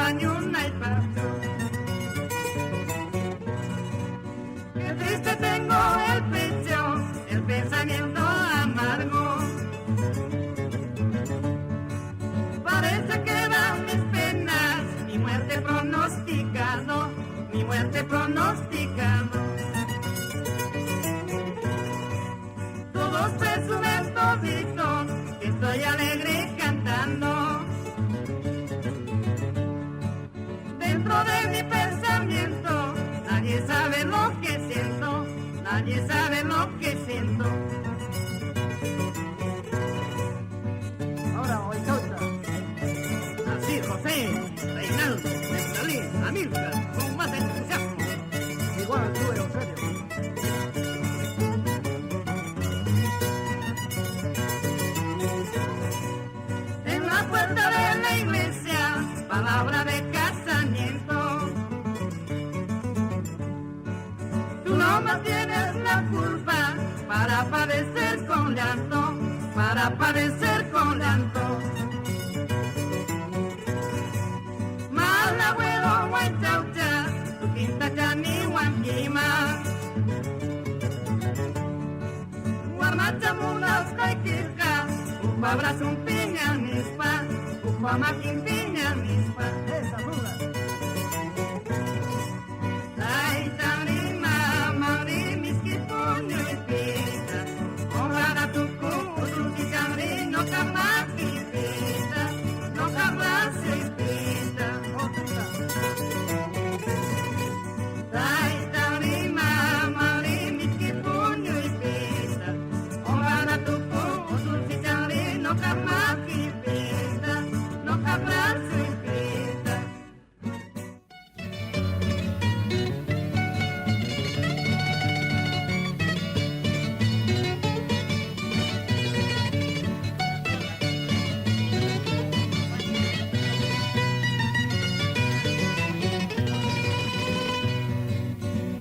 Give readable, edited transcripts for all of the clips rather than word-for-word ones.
baño una y paso. Qué triste tengo el pecho, el pensamiento amargo. Parece que van mis penas, mi muerte pronosticado, mi muerte pronosticado. Todos presumen toditos que estoy alegre cantando. Dentro de mi pensamiento nadie sabe lo que siento, nadie sabe lo que siento. Ahora, oiga otra. Así, José, Reinaldo, Neftalí, Amílcar, con más entusiasmo. Igual tú, Eusebio. En la puerta de la iglesia, palabra de casamiento. Tú no más tienes la culpa para padecer con llanto, para padecer con llanto. Mal abuelo, guaychaucha, tu quinta chani, guanquima. Guarmachamunas, caikirka, upabras un piña mispa, upamaquin piña mispa. Esa duda. Ay, tarima, mauri, miskipuño y pita. Ojalá tu cutu, si camri, no carla pipita, no carla se pita. Otra. Ay, tarima, mauri, miskipuño y pita. Ojalá tu cutu, si camri, no carla pipita, no carla se pita.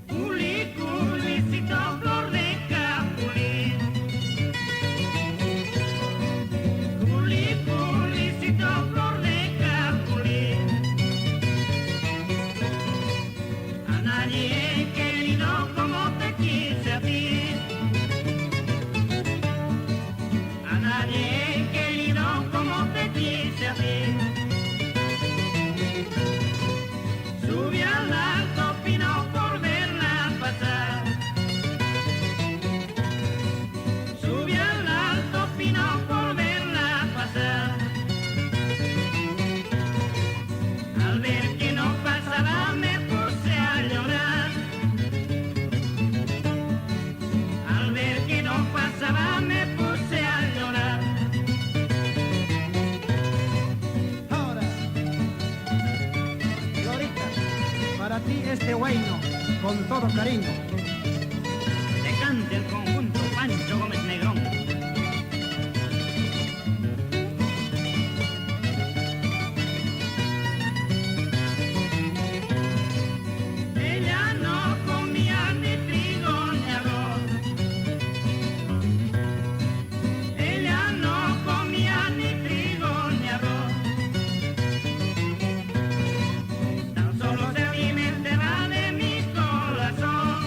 Culi, culicito, flor de capulín. Culi, culicito, flor de capulín. A nadie he querido como te quise a ti. A nadie he querido como te quise a ti. Subí al alto pino por verla pasar. Subí al alto pino por verla pasar. Al ver que no pasaba me puse a llorar. Al ver que no pasaba me puse a llorar. Ahora. Glorita, para ti este huayno, con todo cariño. Te canta el conjunto Pancho Gómez Negrón. Ella no comía ni trigo ni arroz. Ella no comía ni trigo ni arroz. Tan solo se alimentaba de mi corazón.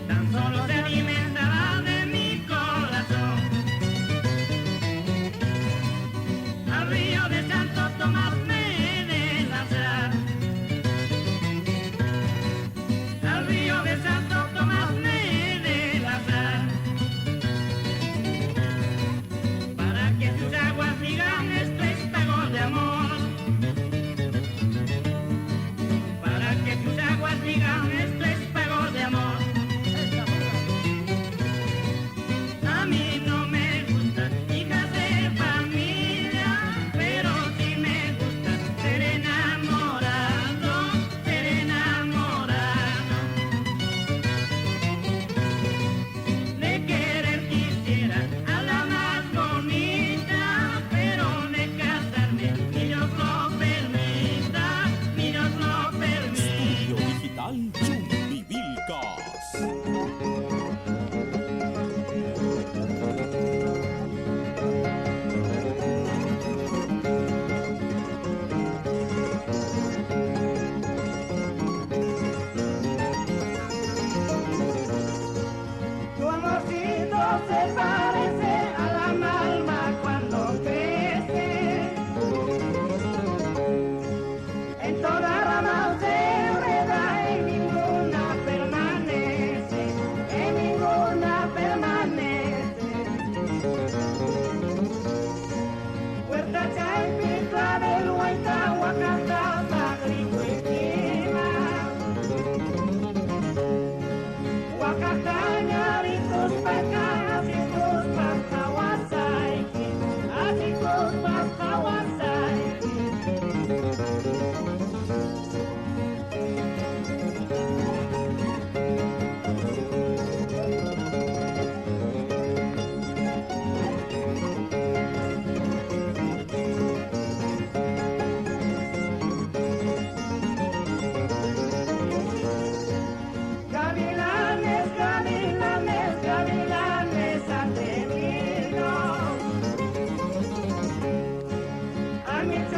Tan solo se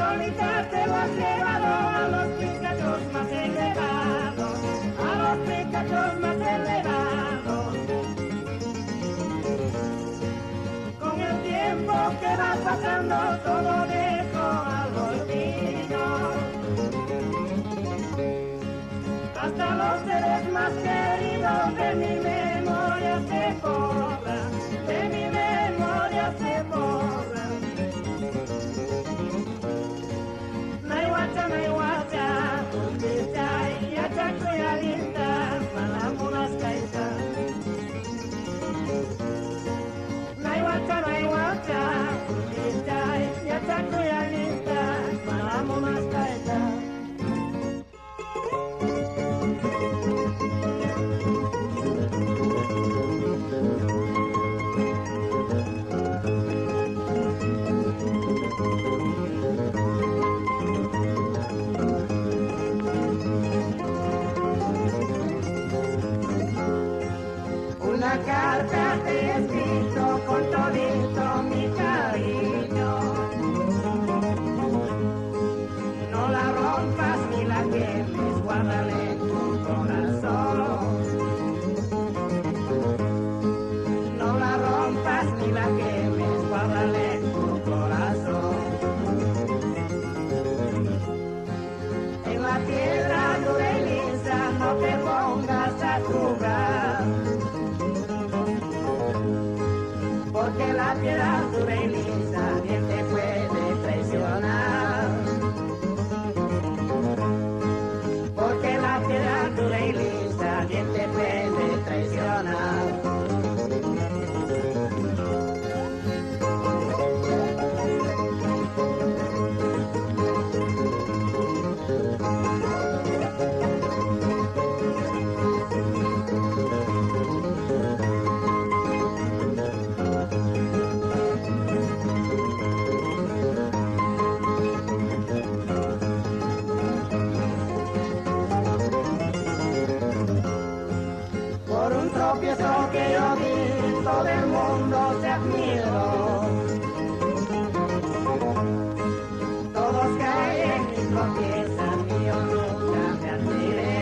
solita te lo has llevado a los picachos más elevados, a los picachos más elevados. Con el tiempo que va pasando todo dejo al olvido. Hasta los seres más queridos de mi memoria se borran, de mi memoria se borran. Naiwacha, naiwacha, kumbichay, yachakuyalinta, malamunas kaita. Naiwacha, naiwacha, kumbichay, yachakuyalinta, malamunas kaita. Una carta te he escrito con todito mi cariño. No la rompas ni la quemes, guárdale tu corazón. No la rompas ni la quemes, guárdale tu corazón. En la piedra dura y lisa no te pongas a jugar, porque la piedra dura y lisa bien te puede traicionar. Porque la piedra dura y lisa bien te puede traicionar. Por un tropiezo que yo di, todo el mundo se admiró. Todos caen y tropiezan y yo nunca me admiré.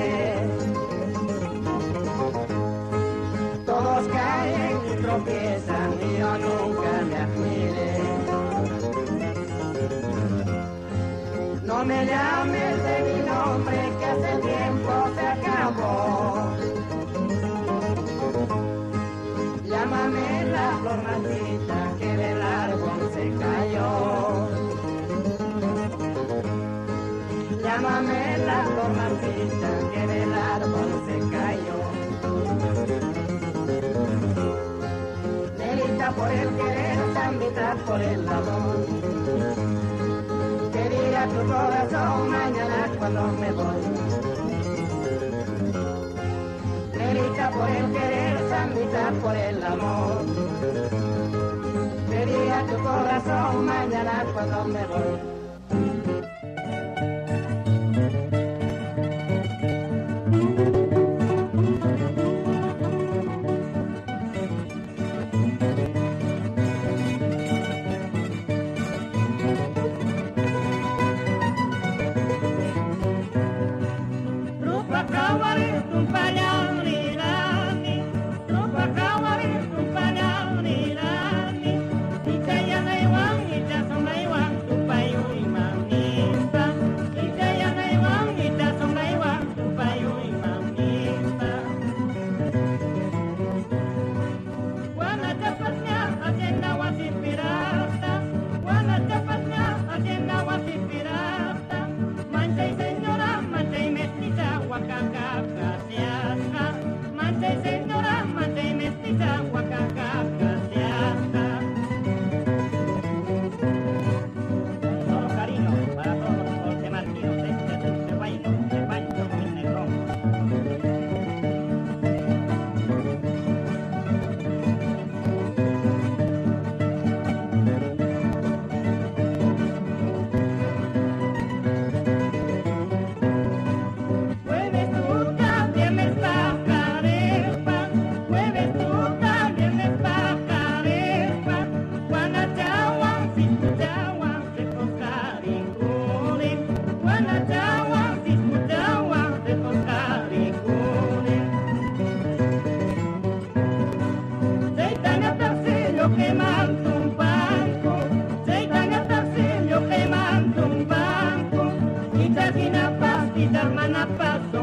Todos caen y tropiezan y yo nunca me admiré. No me llames de mi nombre que hace tiempo se acabó. Llámame la flor marchita que del árbol se cayó. Llámame la flor marchita que del árbol se cayó. Nelita por el querer, Sandita por el amor. Quería tu corazón mañana cuando me voy. Nelita por el querer, Sandita por el amor. Quería tu corazón mañana cuando me voy. Payu Mana paso